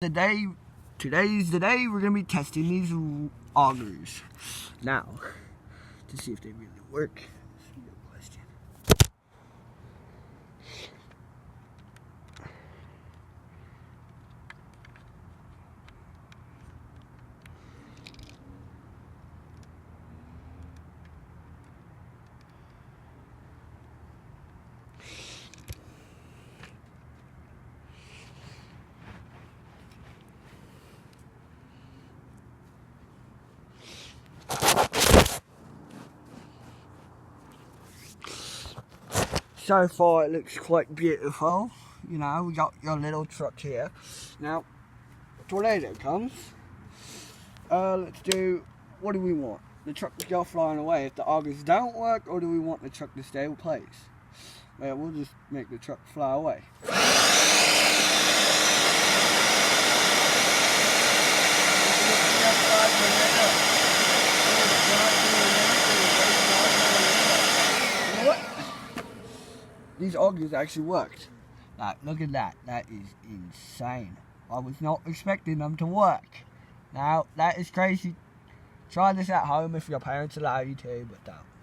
Today's the day we're gonna be testing these augers. Now, to see if they really work. That's a good question. So far it looks quite beautiful. You know, we got your little truck here. Now, tornado comes. Let's do, what do we want? The truck to go flying away if the augers don't work, or do we want the truck to stay in place? Well, we'll just make the truck fly away. These augers actually worked. Like, look at that. That is insane. I was not expecting them to work. Now, that is crazy. Try this at home if your parents allow you to, but don't.